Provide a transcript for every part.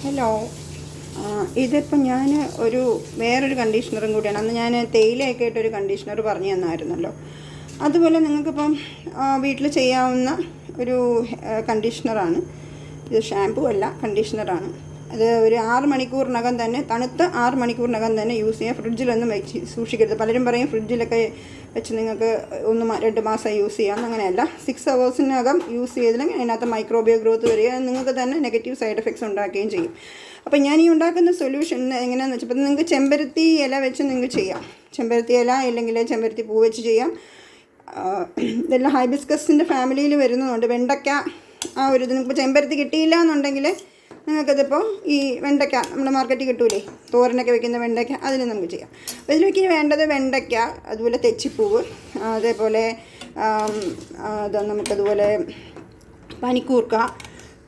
Hello. ഇതിപ്പോൾ ഞാൻ വേറൊരു കണ്ടീഷണറും കൂടിയാണ്. അന്ന് ഞാൻ തേയിലയൊക്കെ ആയിട്ടൊരു കണ്ടീഷണർ പറഞ്ഞു തന്നായിരുന്നല്ലോ. അതുപോലെ നിങ്ങൾക്കിപ്പം വീട്ടിൽ ചെയ്യാവുന്ന ഒരു കണ്ടീഷണറാണ് ഇത്. ഷാമ്പൂ അല്ല, കണ്ടീഷണറാണ്. അത് ഒരു 6 മണിക്കൂറിനകം തന്നെ, തണുത്ത 6 മണിക്കൂറിനകം തന്നെ യൂസ് ചെയ്യാം. ഫ്രിഡ്ജിലൊന്നും വെച്ച് സൂക്ഷിക്കരുത്. പലരും പറയും ഫ്രിഡ്ജിലൊക്കെ വെച്ച് നിങ്ങൾക്ക് 1-2 മാസം യൂസ് ചെയ്യാം. അങ്ങനെയല്ല, 6 ഹവേഴ്സിനകം യൂസ് ചെയ്തില്ലെങ്കിൽ അതിനകത്ത് മൈക്രോബിയോ ഗ്രോത്ത് വരികയും നിങ്ങൾക്ക് തന്നെ നെഗറ്റീവ് സൈഡ് എഫക്ട്സ് ഉണ്ടാക്കുകയും ചെയ്യും. അപ്പോൾ ഞാൻ ഈ ഉണ്ടാക്കുന്ന സൊല്യൂഷൻ എങ്ങനെയാണെന്ന് വെച്ചപ്പോൾ, നിങ്ങൾക്ക് ചെമ്പരത്തി ഇല വെച്ച് നിങ്ങൾക്ക് ചെയ്യാം. ചെമ്പരത്തി ഇല ഇല്ലെങ്കിൽ ചെമ്പരത്തി പൂ വെച്ച് ചെയ്യാം. ഇതെല്ലാം ഹൈബിസ്കസിൻ്റെ ഫാമിലിയിൽ വരുന്നതുകൊണ്ട് വെണ്ടയ്ക്ക ഒരു ഇത് നിങ്ങൾക്ക് ചെമ്പരത്തി കിട്ടിയില്ല എന്നുണ്ടെങ്കിൽ നിങ്ങൾക്കതിപ്പോൾ ഈ വെണ്ടയ്ക്ക നമ്മുടെ മാർക്കറ്റിൽ കിട്ടൂലേ, തോരനൊക്കെ വെക്കുന്ന വെണ്ടയ്ക്ക, അതിന് നമുക്ക് ചെയ്യാം. അപ്പോൾ ഇതിലേക്ക് വേണ്ടത് വെണ്ടയ്ക്ക, അതുപോലെ തെച്ചിപ്പൂവ്, അതേപോലെ നമുക്കതുപോലെ പനിക്കൂർക്ക,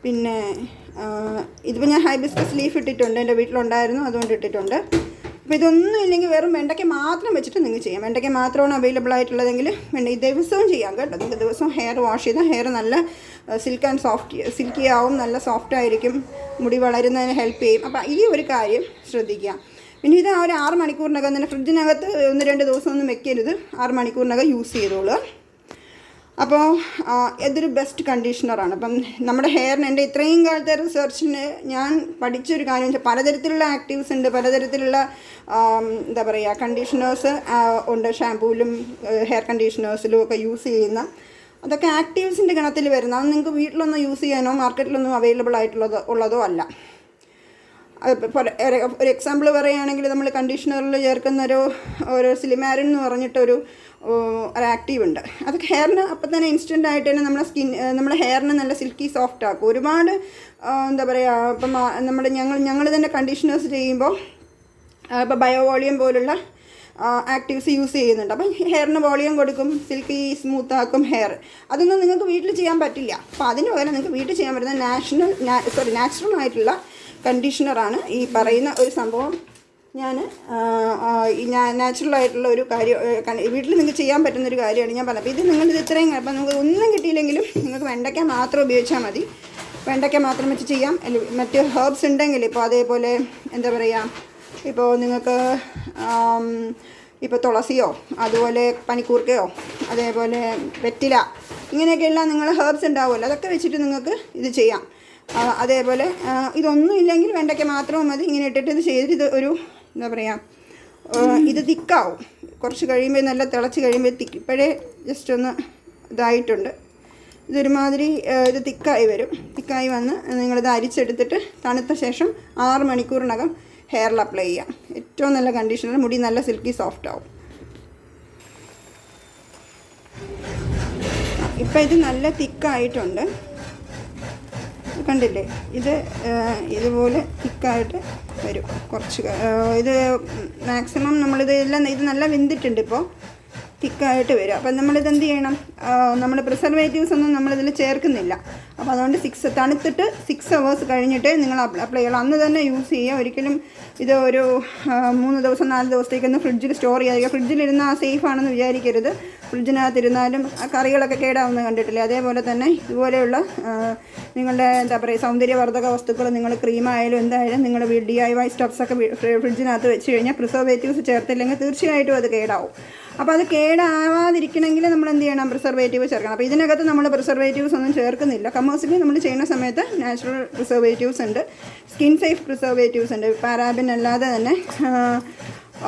പിന്നെ ഇതിപ്പോൾ ഞാൻ ഹൈബിസ്കസ് ലീഫ് ഇട്ടിട്ടുണ്ട്, എൻ്റെ വീട്ടിലുണ്ടായിരുന്നു, അതുകൊണ്ട് ഇട്ടിട്ടുണ്ട്. അപ്പോൾ ഇതൊന്നും ഇല്ലെങ്കിൽ വെറും വെണ്ടയ്ക്ക മാത്രം വെച്ചിട്ട് നിങ്ങൾക്ക് ചെയ്യാം. വെണ്ടയ്ക്ക മാത്രമാണ് അവൈലബിൾ ആയിട്ടുള്ളതെങ്കിൽ ദിവസവും ചെയ്യാം കേട്ടോ. നിങ്ങൾക്ക് ദിവസവും ഹെയർ വാഷ് ചെയ്താൽ ഹെയർ നല്ല സിൽക്കി ആവും, നല്ല സോഫ്റ്റ് ആയിരിക്കും, മുടി വളരുന്നതിന് ഹെൽപ്പ് ചെയ്യും. അപ്പോൾ ഈ ഒരു കാര്യം ശ്രദ്ധിക്കുക. പിന്നെ ഇത് ഒരു 6 മണിക്കൂറിനകം തന്നെ, ഫ്രിഡ്ജിനകത്ത് 1-2 ദിവസമൊന്നും വെക്കരുത്, 6 മണിക്കൂറിനകം യൂസ് ചെയ്തോളൂ. അപ്പോൾ ഇതൊരു ബെസ്റ്റ് കണ്ടീഷണറാണ്. അപ്പം നമ്മുടെ ഹെയറിന്, എൻ്റെ ഇത്രയും കാലത്തെ റിസർച്ചിന് ഞാൻ പഠിച്ചൊരു കാര്യം വെച്ചാൽ, പലതരത്തിലുള്ള ആക്റ്റീവ്സ് ഉണ്ട്, പലതരത്തിലുള്ള എന്താ പറയുക കണ്ടീഷണേഴ്സ് ഉണ്ട്. ഷാമ്പൂവിലും ഹെയർ കണ്ടീഷണേഴ്സിലും ഒക്കെ യൂസ് ചെയ്യുന്ന, അതൊക്കെ ആക്റ്റീവ്സിൻ്റെ ഗണത്തിൽ വരുന്ന, അത് നിങ്ങൾക്ക് വീട്ടിലൊന്നും യൂസ് ചെയ്യാനോ മാർക്കറ്റിലൊന്നും അവൈലബിൾ ഉള്ളതോ അല്ല. ഒരു എക്സാമ്പിൾ പറയുകയാണെങ്കിൽ, നമ്മൾ കണ്ടീഷണറിൽ ചേർക്കുന്ന ഒരു സിലിമാരിൻ എന്ന് പറഞ്ഞിട്ടൊരു ആക്റ്റീവ് ഉണ്ട്. അതൊക്കെ ഹെയറിന് അപ്പം തന്നെ ഇൻസ്റ്റൻ്റ് ആയിട്ട് തന്നെ നമ്മുടെ ഹെയറിന് നല്ല സിൽക്കി സോഫ്റ്റ് ആക്കും. ഒരുപാട് എന്താ പറയുക, ഇപ്പം ഞങ്ങൾ തന്നെ കണ്ടീഷണേഴ്സ് ചെയ്യുമ്പോൾ ഇപ്പോൾ ബയോവോളിയം പോലുള്ള ആക്റ്റീവ്സ് യൂസ് ചെയ്യുന്നുണ്ട്. അപ്പം ഹെയറിന് വോളിയം കൊടുക്കും, സിൽക്കി സ്മൂത്ത് ആക്കും ഹെയർ. അതൊന്നും നിങ്ങൾക്ക് വീട്ടിൽ ചെയ്യാൻ പറ്റില്ല. അപ്പോൾ അതിന് പകരം നിങ്ങൾക്ക് വീട്ടിൽ ചെയ്യാൻ പറ്റുന്ന നാച്ചുറൽ ആയിട്ടുള്ള കണ്ടീഷണറാണ് ഈ പറയുന്ന ഒരു സംഭവം. ഞാൻ നാച്ചുറലായിട്ടുള്ള ഒരു കാര്യം വീട്ടിൽ നിങ്ങൾക്ക് ചെയ്യാൻ പറ്റുന്നൊരു കാര്യമാണ് ഞാൻ പറഞ്ഞത്. അപ്പോൾ ഇത് നിങ്ങളിത് ഇത്രയും, അപ്പോൾ നമുക്ക് ഒന്നും കിട്ടിയില്ലെങ്കിലും നിങ്ങൾക്ക് വെണ്ടയ്ക്ക മാത്രം ഉപയോഗിച്ചാൽ മതി. വെണ്ടയ്ക്ക മാത്രം വെച്ച് ചെയ്യാം. മറ്റ് ഹെർബ്സ് ഉണ്ടെങ്കിൽ, ഇപ്പോൾ അതേപോലെ എന്താ പറയുക, ഇപ്പോൾ നിങ്ങൾക്ക് ഇപ്പോൾ തുളസിയോ അതുപോലെ പനിക്കൂർക്കയോ അതേപോലെ വെറ്റില, ഇങ്ങനെയൊക്കെയുള്ള നിങ്ങൾ ഹെർബ്സ് ഉണ്ടാവുമല്ലോ, അതൊക്കെ വെച്ചിട്ട് നിങ്ങൾക്ക് ഇത് ചെയ്യാം. അതേപോലെ ഇതൊന്നും ഇല്ലെങ്കിൽ വെണ്ടയ്ക്ക മാത്രവും മതി. ഇങ്ങനെ ഇട്ടിട്ട് ഇത് ചെയ്തിട്ട് ഇത് ഒരു എന്താ പറയുക, ഇത് തിക്കാവും. കുറച്ച് കഴിയുമ്പോൾ നല്ല തിളച്ച് കഴിയുമ്പോൾ ഇപ്പോഴേ ജസ്റ്റ് ഒന്ന് ഇതായിട്ടുണ്ട്. ഇതൊരുമാതിരി ഇത് തിക്കായി വരും. തിക്കായി വന്ന് നിങ്ങളിത് അരിച്ചെടുത്തിട്ട് തണുത്ത ശേഷം 6 മണിക്കൂറിനകം ഹെയറിൽ അപ്ലൈ ചെയ്യാം. ഏറ്റവും നല്ല കണ്ടീഷണർ, മുടി നല്ല സിൽക്കി സോഫ്റ്റ് ആവും. ഇപ്പം ഇത് നല്ല തിക്കായിട്ടുണ്ട്, കണ്ടില്ലേ? ഇതുപോലെ തിക്കായിട്ട് വരും. കുറച്ച് ഇത് മാക്സിമം ഇത് നല്ല വെന്തിട്ടുണ്ട്, ഇപ്പോൾ തിക്കായിട്ട് വരും. അപ്പം നമ്മളിത് എന്ത് ചെയ്യണം, നമ്മൾ പ്രിസർവേറ്റീവ്സ് ഒന്നും നമ്മളിതിൽ ചേർക്കുന്നില്ല. അപ്പോൾ അതുകൊണ്ട് തണുത്തിട്ട് 6 ഹവേഴ്സ് കഴിഞ്ഞിട്ട് നിങ്ങൾ അപ്ലൈ ചെയ്യണം. അന്ന് തന്നെ യൂസ് ചെയ്യുക. ഒരിക്കലും ഇത് ഒരു 3 ദിവസം 4 ദിവസത്തേക്കൊന്ന് ഫ്രിഡ്ജിൽ സ്റ്റോർ ചെയ്യാതിരിക്കുക. ഫ്രിഡ്ജിലിരുന്നാൽ സേഫ് ആണെന്ന് വിചാരിക്കരുത്. ഫ്രിഡ്ജിനകത്തിരുന്നാലും കറികളൊക്കെ കേടാവുന്നത് കണ്ടിട്ടില്ലേ? അതേപോലെ തന്നെ ഇതുപോലെയുള്ള നിങ്ങളുടെ എന്താ പറയുക സൗന്ദര്യവർദ്ധക വസ്തുക്കൾ, നിങ്ങൾ ക്രീമായാലും എന്തായാലും നിങ്ങൾ DIY സ്റ്റഫ്സൊക്കെ ഫ്രിഡ്ജിനകത്ത് വെച്ച് കഴിഞ്ഞാൽ പ്രിസർവേറ്റീവ്സ് ചേർത്തില്ലെങ്കിൽ തീർച്ചയായിട്ടും അത് കേടാവും. അപ്പോൾ അത് കേടാവാതിരിക്കണമെങ്കിൽ നമ്മൾ എന്ത് ചെയ്യണം, പ്രിസർവേറ്റീവ് ചേർക്കണം. അപ്പോൾ ഇതിനകത്ത് നമ്മൾ പ്രിസർവേറ്റീവ്സ് ഒന്നും ചേർക്കുന്നില്ല. കമേഴ്സിൽ നമ്മൾ ചെയ്യുന്ന സമയത്ത് നാച്ചുറൽ പ്രിസർവേറ്റീവ്സ് ഉണ്ട്, സ്കിൻ സേഫ് പ്രിസർവേറ്റീവ്സ് ഉണ്ട്, പാരാബിൻ അല്ലാതെ തന്നെ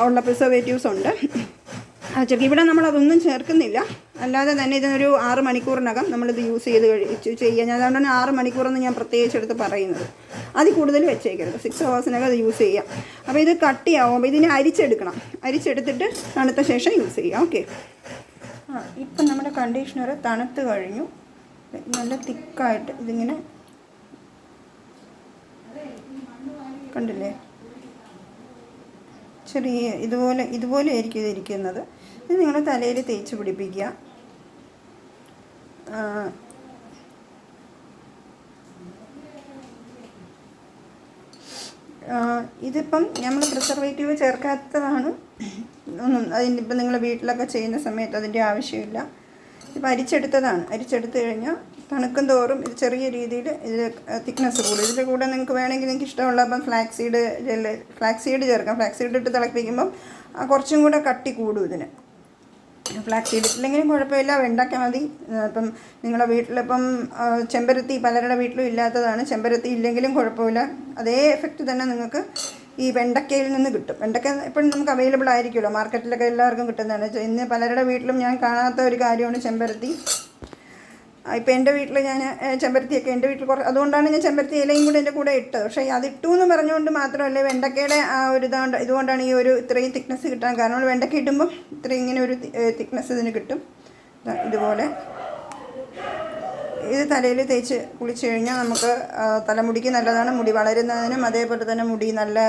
ഉള്ള പ്രിസർവേറ്റീവ്സ് ഉണ്ട്. ഇവിടെ നമ്മളതൊന്നും ചേർക്കുന്നില്ല. അല്ലാതെ തന്നെ ഇതിനൊരു 6 മണിക്കൂറിനകം നമ്മളിത് യൂസ് ചെയ്യാം. ഞാൻ അതുകൊണ്ടാണ് 6 മണിക്കൂറെന്ന് ഞാൻ പ്രത്യേകിച്ച് എടുത്ത് പറയുന്നത്. അതിൽ കൂടുതൽ വെച്ചേക്കരുത്, 6 ഹവേഴ്സിനകം അത് യൂസ് ചെയ്യാം. അപ്പോൾ ഇത് കട്ടിയാവും. അപ്പോൾ ഇതിനെ അരിച്ചെടുക്കണം. അരിച്ചെടുത്തിട്ട് തണുത്ത ശേഷം യൂസ് ചെയ്യാം. ഓക്കെ. ഇപ്പം നമ്മുടെ കണ്ടീഷണർ തണുത്ത് കഴിഞ്ഞു. നല്ല തിക്കായിട്ട് ഇതിങ്ങനെ കണ്ടില്ലേ? ചെറിയ ഇതുപോലെ ആയിരിക്കും ഇതിരിക്കുന്നത്. ഇത് നിങ്ങൾ തലയിൽ തേച്ച് പിടിപ്പിക്കുക. ഇതിപ്പം നമ്മൾ പ്രിസർവേറ്റീവ് ചേർക്കാത്തതാണ്. അതിനിപ്പം നിങ്ങൾ വീട്ടിലൊക്കെ ചെയ്യുന്ന സമയത്ത് അതിൻ്റെ ആവശ്യമില്ല. ഇപ്പം അരിച്ചെടുത്തതാണ്. അരിച്ചെടുത്ത് കഴിഞ്ഞാൽ തണുക്കും തോറും ഇത് ചെറിയ രീതിയിൽ ഇതിൽ തിക്നെസ് കൂടും. ഇതിൻ്റെ കൂടെ നിങ്ങൾക്ക് വേണമെങ്കിൽ നിങ്ങൾക്ക് ഇഷ്ടമുള്ള അപ്പം ഫ്ലാക്സ് സീഡ് ചേർക്കാം. ഫ്ലാക്സ് സീഡ് ഇട്ട് തിളപ്പിക്കുമ്പം കുറച്ചും കൂടെ കട്ടി കൂടും ഇതിന്. ഫ്ലാക്സ് സീഡ് ഇല്ലെങ്കിലും കുഴപ്പമില്ല, വെണ്ടയ്ക്ക മതി. ഇപ്പം നിങ്ങളുടെ വീട്ടിലിപ്പം ചെമ്പരത്തി പലരുടെ വീട്ടിലും ഇല്ലാത്തതാണ്. ചെമ്പരത്തി ഇല്ലെങ്കിലും കുഴപ്പമില്ല, അതേ എഫക്റ്റ് തന്നെ നിങ്ങൾക്ക് ഈ വെണ്ടയ്ക്കയിൽ നിന്ന് കിട്ടും. വെണ്ടയ്ക്ക എപ്പോഴും നമുക്ക് അവൈലബിൾ ആയിരിക്കുമല്ലോ, മാർക്കറ്റിലൊക്കെ എല്ലാവർക്കും കിട്ടുന്നതാണ്. ഇന്ന് പലരുടെ വീട്ടിലും ഞാൻ കാണാത്ത ഒരു കാര്യമാണ് ചെമ്പരത്തി. ഇപ്പോൾ എൻ്റെ വീട്ടിൽ ഞാൻ ചെമ്പരത്തിയൊക്കെ എൻ്റെ വീട്ടിൽ അതുകൊണ്ടാണ് ഞാൻ ചെമ്പരത്തി ഇലയും കൂടെ എൻ്റെ കൂടെ ഇട്ടത്. പക്ഷേ അതിട്ടു എന്ന് പറഞ്ഞുകൊണ്ട് മാത്രമല്ല, വെണ്ടയ്ക്കയുടെ ആ ഒരു ഇതുകൊണ്ടാണ് ഈ ഒരു ഇത്രയും തിക്നെസ് കിട്ടാൻ കാരണം. വെണ്ടയ്ക്ക ഇടുമ്പം ഇത്രയും ഇങ്ങനെ ഒരു തിക്നെസ് ഇതിന് കിട്ടും. ഇതുപോലെ ഇത് തലയിൽ തേച്ച് കുളിച്ച് കഴിഞ്ഞാൽ നമുക്ക് തലമുടിക്ക് നല്ലതാണ്. മുടി വളരുന്നതിനും അതേപോലെ തന്നെ മുടി നല്ല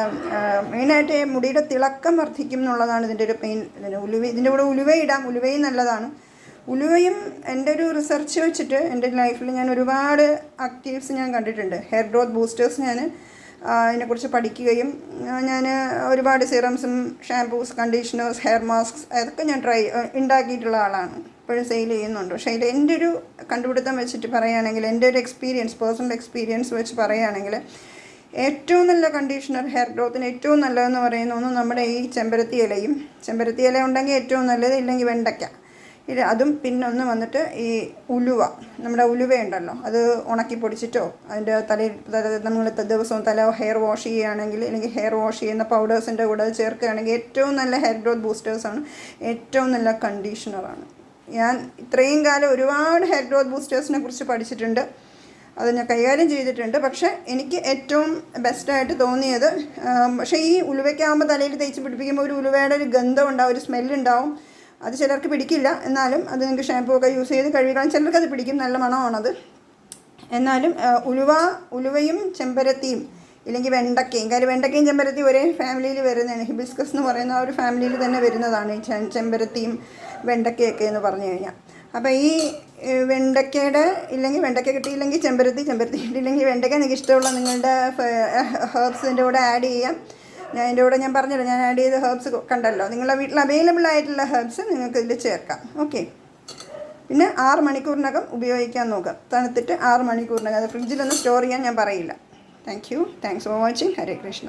മെയിനായിട്ട് മുടിയുടെ തിളക്കം വർദ്ധിക്കും എന്നുള്ളതാണ് ഇതിൻ്റെ ഒരു മെയിൻ. ഇതിൻ്റെ കൂടെ ഉലുവയിടാം, ഉലുവയും നല്ലതാണ്. ഉലുവയും എൻ്റെ ഒരു റിസർച്ച് വെച്ചിട്ട് എൻ്റെ ലൈഫിൽ ഞാൻ ഒരുപാട് ആക്റ്റീവ്സ് ഞാൻ കണ്ടിട്ടുണ്ട്. ഹെയർ ഗ്രോത്ത് ബൂസ്റ്റേഴ്സ് ഞാൻ അതിനെക്കുറിച്ച് പഠിക്കുകയും ഞാൻ ഒരുപാട് സിറംസും ഷാംപൂസ് കണ്ടീഷണേഴ്സ് ഹെയർ മാസ്ക്സ് അതൊക്കെ ഞാൻ ഉണ്ടാക്കിയിട്ടുള്ള ആളാണ്. ഇപ്പോഴും സെയിൽ ചെയ്യുന്നുണ്ട്. പക്ഷേ അതിൽ എൻ്റെ ഒരു കണ്ടുപിടുത്തം വെച്ചിട്ട് പറയുകയാണെങ്കിൽ, എൻ്റെ ഒരു പേഴ്സണൽ എക്സ്പീരിയൻസ് വെച്ച് പറയുകയാണെങ്കിൽ, ഏറ്റവും നല്ല കണ്ടീഷണർ ഹെയർ ഗ്രോത്തിന് ഏറ്റവും നല്ലതെന്ന് പറയുന്ന ഒന്ന് നമ്മുടെ ഈ ചെമ്പരത്തി ഇല ഉണ്ടെങ്കിൽ ഏറ്റവും നല്ലത്, ഇല്ലെങ്കിൽ വെണ്ടയ്ക്ക അതും. പിന്നെ ഒന്ന് വന്നിട്ട് ഈ ഉലുവ, നമ്മുടെ ഉലുവയുണ്ടല്ലോ, അത് ഉണക്കി പൊടിച്ചിട്ടോ അതിൻ്റെ നമ്മൾ ദിവസവും ഹെയർ വാഷ് ചെയ്യുകയാണെങ്കിൽ, അല്ലെങ്കിൽ ഹെയർ വാഷ് ചെയ്യുന്ന പൗഡേഴ്സിൻ്റെ കൂടെ അത് ചേർക്കുകയാണെങ്കിൽ ഏറ്റവും നല്ല ഹെയർ ഗ്രോത്ത് ബൂസ്റ്റേഴ്സാണ്, ഏറ്റവും നല്ല കണ്ടീഷണറാണ്. ഞാൻ ഇത്രയും കാലം ഒരുപാട് ഹെയർ ഗ്രോത്ത് ബൂസ്റ്റേഴ്സിനെ കുറിച്ച് പഠിച്ചിട്ടുണ്ട്, അത് ഞാൻ കൈകാര്യം ചെയ്തിട്ടുണ്ട്. പക്ഷേ എനിക്ക് ഏറ്റവും ബെസ്റ്റായിട്ട് തോന്നിയത്, പക്ഷേ ഈ ഉലുവയ്ക്കാകുമ്പോൾ തലയിൽ തേച്ച് പിടിപ്പിക്കുമ്പോൾ ഒരു ഉലുവയുടെ ഒരു ഗന്ധം ഉണ്ടാവും, ഒരു സ്മെല്ലുണ്ടാവും. അത് ചിലർക്ക് പിടിക്കില്ല, എന്നാലും അത് നിങ്ങൾക്ക് ഷാമ്പൂ ഒക്കെ യൂസ് ചെയ്ത് കഴുകിക്കാൻ ചിലർക്ക് അത് പിടിക്കും, നല്ല മണമാണത്. എന്നാലും ഉലുവയും ചെമ്പരത്തിയും ഇല്ലെങ്കിൽ വെണ്ടയ്ക്കയും, കാര്യം വെണ്ടയ്ക്കയും ചെമ്പരത്തിയും ഒരേ ഫാമിലിയിൽ വരുന്നതാണ്. ഹിബിസ്കസ് എന്ന് പറയുന്ന ആ ഒരു ഫാമിലിയിൽ തന്നെ വരുന്നതാണ് ഈ ചെമ്പരത്തിയും വെണ്ടയ്ക്കയൊക്കെ എന്ന് പറഞ്ഞു കഴിഞ്ഞാൽ. അപ്പോൾ ഈ വെണ്ടയ്ക്കയുടെ ഇല്ലെങ്കിൽ വെണ്ടയ്ക്ക കിട്ടിയില്ലെങ്കിൽ ചെമ്പരത്തി കിട്ടിയില്ലെങ്കിൽ വെണ്ടയ്ക്ക നിങ്ങൾക്ക് ഇഷ്ടമുള്ള നിങ്ങളുടെ ഹെർബ്സിൻ്റെ കൂടെ ആഡ് ചെയ്യാം. എൻ്റെ കൂടെ ഞാൻ പറഞ്ഞല്ലോ, ഞാൻ ആഡ് ചെയ്ത ഹെർബ്സ് കണ്ടല്ലോ, നിങ്ങളുടെ വീട്ടിൽ അവൈലബിൾ ആയിട്ടുള്ള ഹെർബ്സ് നിങ്ങൾക്ക് ഇതിൽ ചേർക്കാം. ഓക്കെ. പിന്നെ 6 മണിക്കൂറിനകം ഉപയോഗിക്കാൻ നോക്കുക. തണുത്തിട്ട് 6 മണിക്കൂറിനകം. അത് ഫ്രിഡ്ജിലൊന്നും സ്റ്റോർ ചെയ്യാൻ ഞാൻ പറയില്ല. Thanks for watching. Hare Krishna.